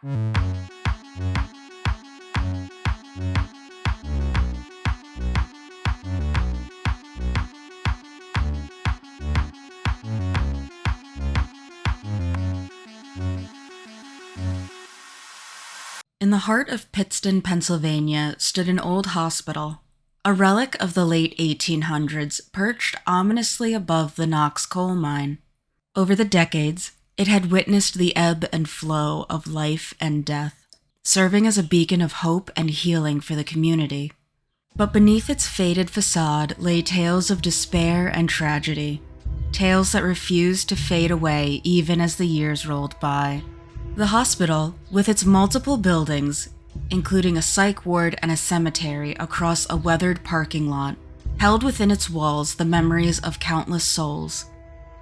In the heart of Pittston, Pennsylvania, stood an old hospital, a relic of the late 1800s, perched ominously above the Knox coal mine. Over the decades, it had witnessed the ebb and flow of life and death, serving as a beacon of hope and healing for the community. But beneath its faded facade lay tales of despair and tragedy, tales that refused to fade away even as the years rolled by. The hospital, with its multiple buildings, including a psych ward and a cemetery across a weathered parking lot, held within its walls the memories of countless souls.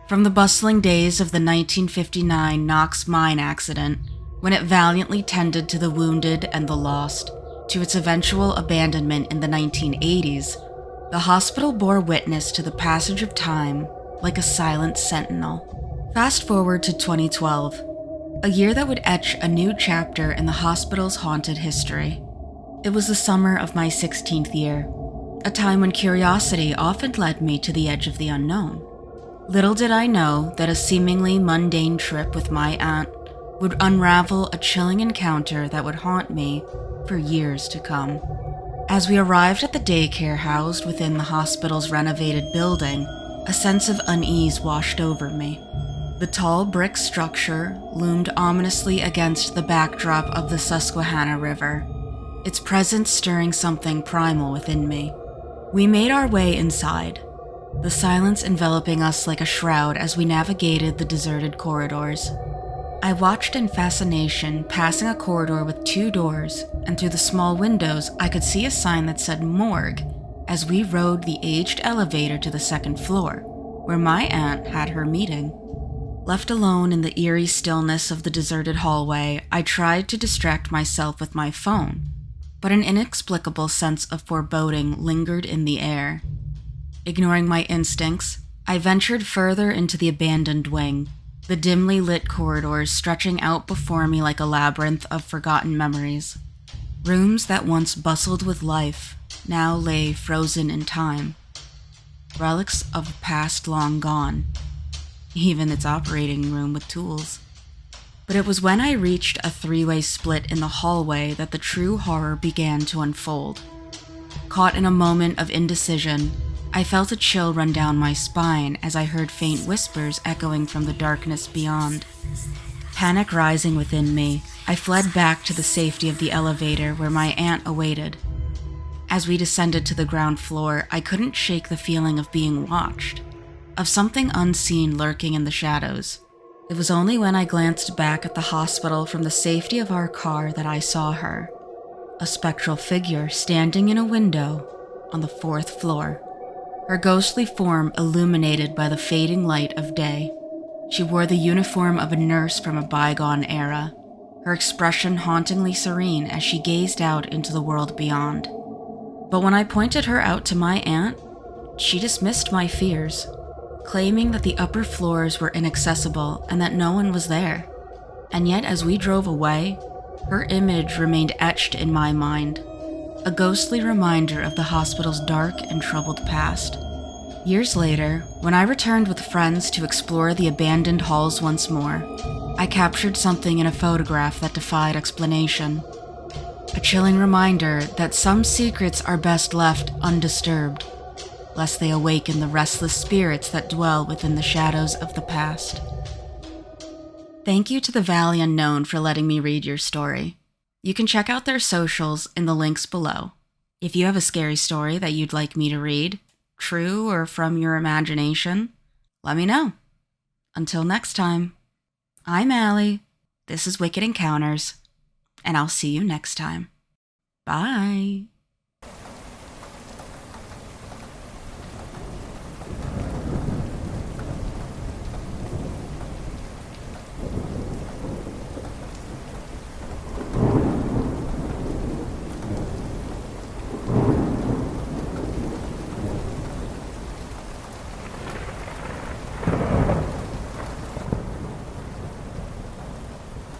From the bustling days of the 1959 Knox mine accident, when it valiantly tended to the wounded and the lost, to its eventual abandonment in the 1980s, the hospital bore witness to the passage of time like a silent sentinel. Fast forward to 2012, a year that would etch a new chapter in the hospital's haunted history. It was the summer of my 16th year, a time when curiosity often led me to the edge of the unknown. Little did I know that a seemingly mundane trip with my aunt would unravel a chilling encounter that would haunt me for years to come. As we arrived at the daycare housed within the hospital's renovated building, a sense of unease washed over me. The tall brick structure loomed ominously against the backdrop of the Susquehanna River, its presence stirring something primal within me. We made our way inside, the silence enveloping us like a shroud as we navigated the deserted corridors. I watched in fascination, passing a corridor with 2 doors, and through the small windows I could see a sign that said morgue as we rode the aged elevator to the 2nd floor, where my aunt had her meeting. Left alone in the eerie stillness of the deserted hallway, I tried to distract myself with my phone, but an inexplicable sense of foreboding lingered in the air. Ignoring my instincts, I ventured further into the abandoned wing, the dimly lit corridors stretching out before me like a labyrinth of forgotten memories. Rooms that once bustled with life now lay frozen in time, relics of a past long gone, even its operating room with tools. But it was when I reached a 3-way split in the hallway that the true horror began to unfold. Caught in a moment of indecision, I felt a chill run down my spine as I heard faint whispers echoing from the darkness beyond. Panic rising within me, I fled back to the safety of the elevator where my aunt awaited. As we descended to the ground floor, I couldn't shake the feeling of being watched, of something unseen lurking in the shadows. It was only when I glanced back at the hospital from the safety of our car that I saw her, a spectral figure standing in a window on the 4th floor, her ghostly form illuminated by the fading light of day. She wore the uniform of a nurse from a bygone era, her expression hauntingly serene as she gazed out into the world beyond. But when I pointed her out to my aunt, she dismissed my fears, claiming that the upper floors were inaccessible and that no one was there. And yet as we drove away, her image remained etched in my mind, a ghostly reminder of the hospital's dark and troubled past. Years later, when I returned with friends to explore the abandoned halls once more, I captured something in a photograph that defied explanation. A chilling reminder that some secrets are best left undisturbed, lest they awaken the restless spirits that dwell within the shadows of the past. Thank you to the Valley Unknown for letting me read your story. You can check out their socials in the links below. If you have a scary story that you'd like me to read, true or from your imagination, let me know. Until next time, I'm Allie, this is Wicked Encounters, and I'll see you next time. Bye!